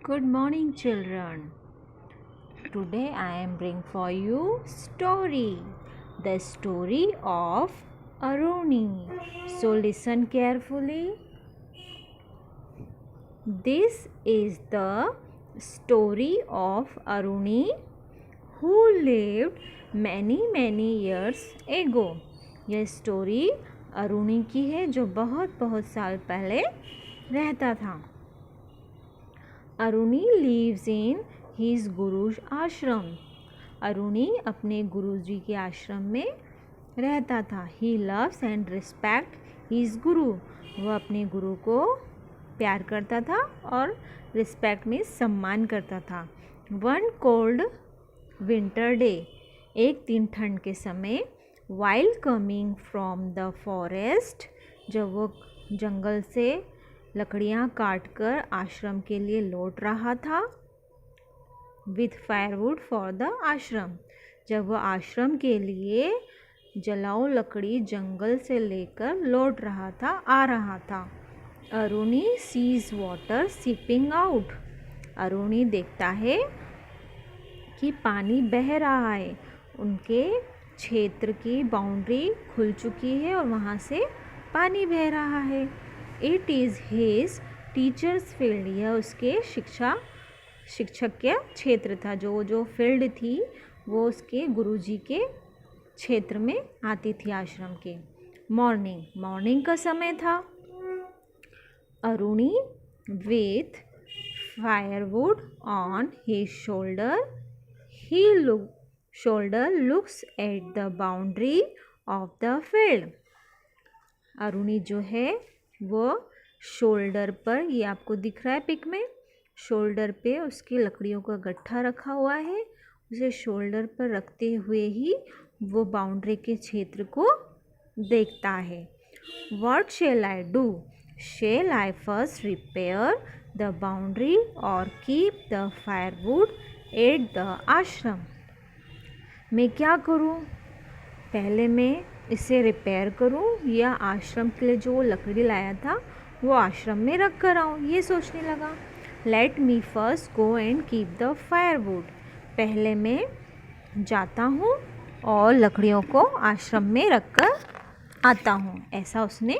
Good morning, children. Today I am bring for you story. The story of Aruni. So listen carefully. This is the story of Aruni who lived many years ago. यह story Aruni की है जो बहुत साल पहले रहता था. Aruni lives in his गुरु's आश्रम. अरुणी अपने गुरुजी के आश्रम में रहता था. He loves and respect his गुरु. वह अपने गुरु को प्यार करता था और रिस्पेक्ट में सम्मान करता था. One cold winter day, एक दिन ठंड के समय, while coming from the forest, जब वो जंगल से लकड़ियाँ काटकर आश्रम के लिए लौट रहा था, with firewood for the आश्रम, जब वह आश्रम के लिए जलाऊ लकड़ी जंगल से लेकर लौट रहा था, आ रहा था. Aruni sees water seeping out. Aruni देखता है कि पानी बह रहा है. उनके क्षेत्र की बाउंड्री खुल चुकी है और वहाँ से पानी बह रहा है. It is his teachers field. यह उसके शिक्षक का क्षेत्र था. जो फील्ड थी वो उसके गुरुजी के क्षेत्र में आती थी आश्रम के. मॉर्निंग का समय था. Aruni with firewood on his shoulder looks at the boundary of the field. Aruni जो है वो शोल्डर पर, ये आपको दिख रहा है पिक में, शोल्डर पे उसकी लकड़ियों का गट्ठा रखा हुआ है. उसे शोल्डर पर रखते हुए ही वो बाउंड्री के क्षेत्र को देखता है. What shall I do? Shall I first repair the boundary or keep the firewood at the आश्रम? मैं क्या करूं? पहले मैं इसे रिपेयर करूं या आश्रम के लिए जो लकड़ी लाया था वो आश्रम में रख कर आऊँ, ये सोचने लगा. Let me first go and keep the firewood. पहले मैं जाता हूँ और लकड़ियों को आश्रम में रख कर आता हूँ, ऐसा उसने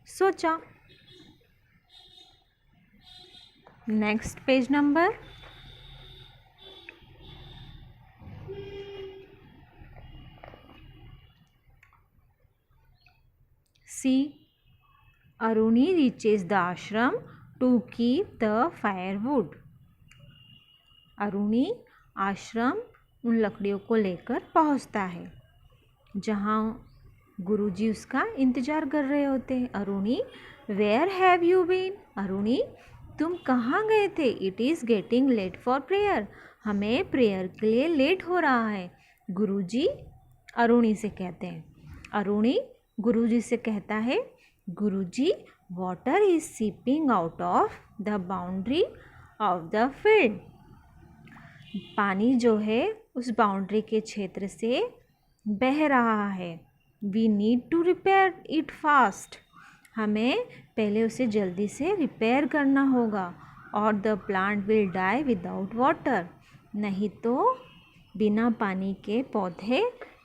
सोचा. Next page number. C. Aruni reaches the ashram to keep the firewood. Aruni ashram उन लकड़ियों को लेकर पहुंचता है जहां गुरुजी उसका इंतज़ार कर रहे होते हैं. Aruni, where have you been? Aruni, तुम कहाँ गए थे? It is getting late for prayer. हमें प्रेयर के लिए लेट हो रहा है. गुरुजी अरुणी से कहते हैं. अरुणी गुरुजी से कहता है, Guruji, water is seeping out of the boundary of the field. पानी जो है उस बाउंड्री के क्षेत्र से बह रहा है. We need to repair it fast. हमें पहले उसे जल्दी से रिपेयर करना होगा. और the plant will die without water. नहीं तो बिना पानी के पौधे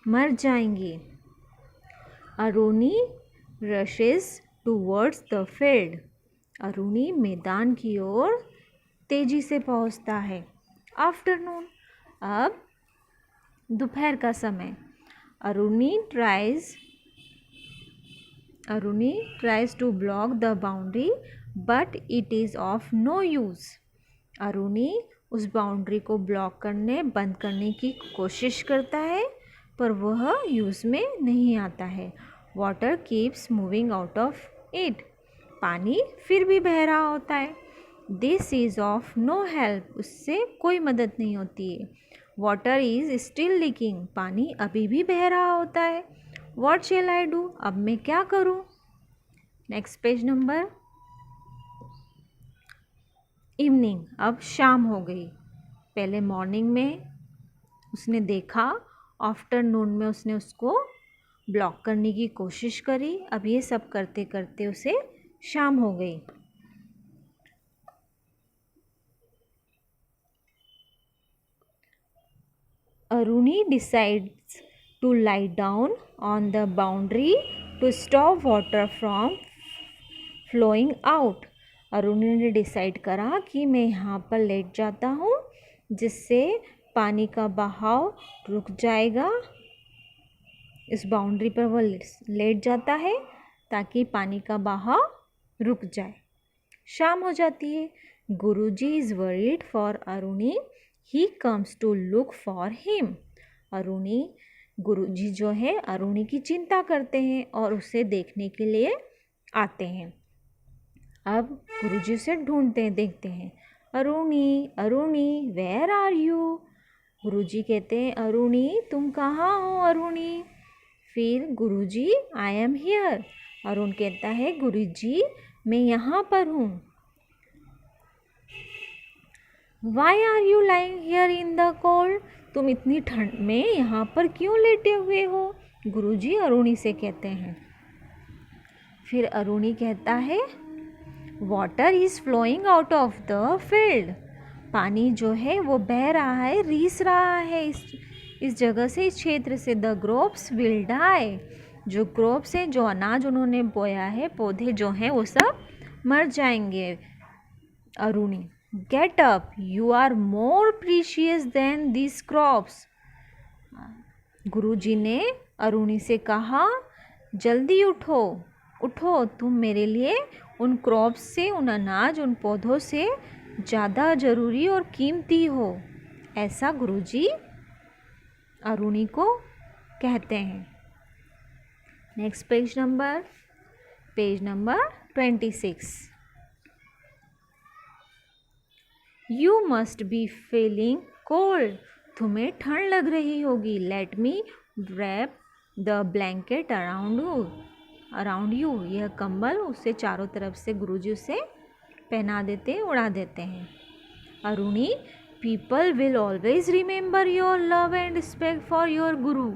मर जाएंगे. Aruni rushes towards the field. Aruni मैदान की ओर तेजी से पहुंचता है. आफ्टरनून, अब दोपहर का समय. Aruni tries to block the boundary but it is of no use. Aruni उस बाउंड्री को ब्लॉक करने, बंद करने की कोशिश करता है पर वह यूज़ में नहीं आता है. Water keeps moving out of it. पानी फिर भी बह रहा होता है. This is of no help. उससे कोई मदद नहीं होती है. Water is still leaking. पानी अभी भी बह रहा होता है. What shall I do? अब मैं क्या करूँ? Next page number. इवनिंग, अब शाम हो गई. पहले मॉर्निंग में उसने देखा, आफ्टरनून में उसने उसको ब्लॉक करने की कोशिश करी. अब ये सब करते करते उसे शाम हो गई. Aruni decides to lie down on the boundary to stop water from flowing out. Aruni ने डिसाइड करा कि मैं यहाँ पर लेट जाता हूँ जिससे पानी का बहाव रुक जाएगा। इस बाउंड्री पर वो लेट जाता है ताकि पानी का बहाव रुक जाए। शाम हो जाती है। Guruji is worried for Aruni, he comes to look for him. Guruji जो है अरुणी की चिंता करते हैं और उसे देखने के लिए आते हैं। अब गुरुजी उसे ढूंढते हैं, देखते हैं। Aruni, Aruni, where are you? Guruji कहते हैं अरुणी तुम कहाँ हो अरुणी? फिर Guruji I am here. Arun कहता है गुरुजी मैं यहाँ पर हूँ। Why are you lying here in the cold? तुम इतनी ठंड में यहाँ पर क्यों लेटे हुए हो? गुरुजी अरुणी से कहते हैं। फिर अरुणी कहता है water is flowing out of the field. पानी जो है वो बह रहा है, रीस रहा है इस जगह से, इस क्षेत्र से। The crops will die. जो क्रॉप्स हैं, जो अनाज उन्होंने बोया है, पौधे जो हैं वो सब मर जाएंगे। Aruni get up, you are more precious than this crops. Guruji ने अरुणी से कहा जल्दी उठो, उठो, तुम मेरे लिए उन क्रॉप्स से, उन अनाज, उन पौधों से ज़्यादा ज़रूरी और कीमती हो। ऐसा गुरुजी अरुणी को कहते हैं। Next page number 26। You must be feeling cold. तुम्हें ठंड लग रही होगी। Let me wrap the blanket around you. यह कंबल उसे चारों तरफ से गुरुजी उसे पहना देते हैं, उड़ा देते हैं। Aruni people will always remember your love and respect for your गुरु।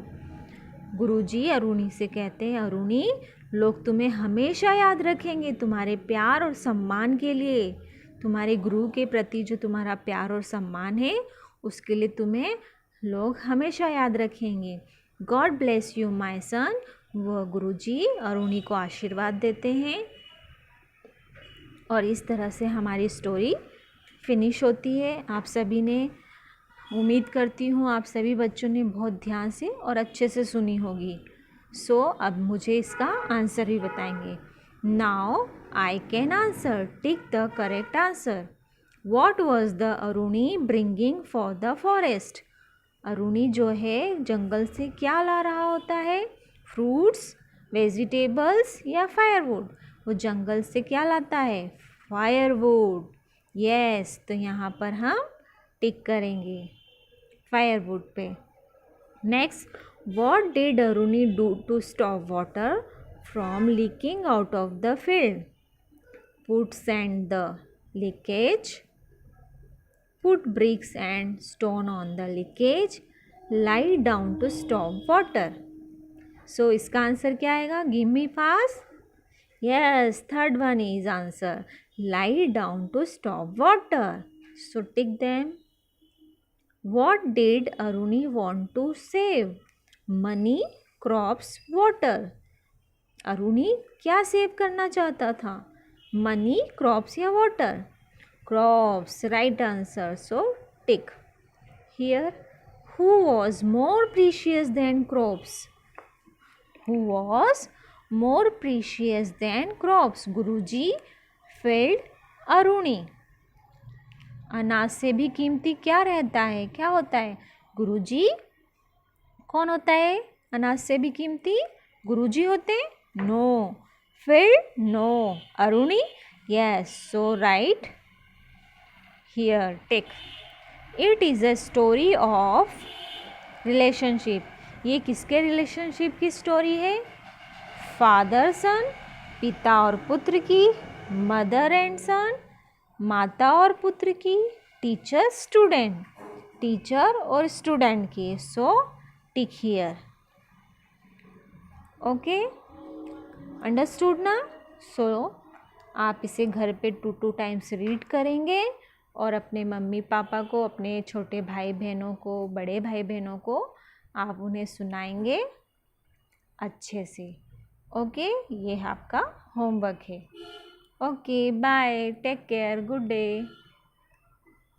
गुरुजी अरुणी से कहते हैं अरुणी लोग तुम्हें हमेशा याद रखेंगे तुम्हारे प्यार और सम्मान के लिए। तुम्हारे गुरु के प्रति जो तुम्हारा प्यार और सम्मान है उसके लिए तुम्हें लोग हमेशा याद रखेंगे। God bless you my son. वह गुरुजी अरुणी को आशीर्वाद देते हैं और इस तरह से हमारी स्टोरी फिनिश होती है। आप सभी ने, उम्मीद करती हूँ आप सभी बच्चों ने बहुत ध्यान से और अच्छे से सुनी होगी। सो अब मुझे इसका आंसर भी बताएंगे। Now I can answer, tick the correct answer. What was the Aruni bringing for the forest? Aruni जो है जंगल से क्या ला रहा होता है? फ्रूट्स, वेजिटेबल्स या फायरवुड? वो जंगल से क्या लाता है? फायरवुड। यस, तो यहाँ पर हम टिक करेंगे फायरवुड पे। Next, what did Aruni do to stop water from leaking out of the field? Put sand the leakage, put bricks and stone on the leakage, lie down to stop water. So इसका answer क्या आएगा? Give me pass. Yes, third one is answer, lie down to stop water. So tick them. What did Aruni want to save? Money, crops, water. Aruni क्या save करना चाहता था? Money, crops या water? Crops, right answer. So tick here. Who was more precious than crops? Who was more precious than crops? Guruji filled Aruni. अनाज से भी कीमती क्या रहता है? क्या होता है? गुरुजी। कौन होता है अनाज से भी कीमती? गुरुजी होते हैं? No. Field? No. Aruni? Yes. So right here, tick. It is a story of relationship. ये किसके रिलेशनशिप की स्टोरी है? फादर सन, पिता और पुत्र की। मदर एंड सन, माता और पुत्र की। टीचर स्टूडेंट, टीचर और स्टूडेंट की। सो टिक हियर। ओके, अंडरस्टूड ना? सो आप इसे घर पे 2 टाइम्स रीड करेंगे और अपने मम्मी पापा को, अपने छोटे भाई बहनों को, बड़े भाई बहनों को आप उन्हें सुनाएंगे अच्छे से। ओके, ये आपका होमवर्क है। Okay, bye, take care, good day.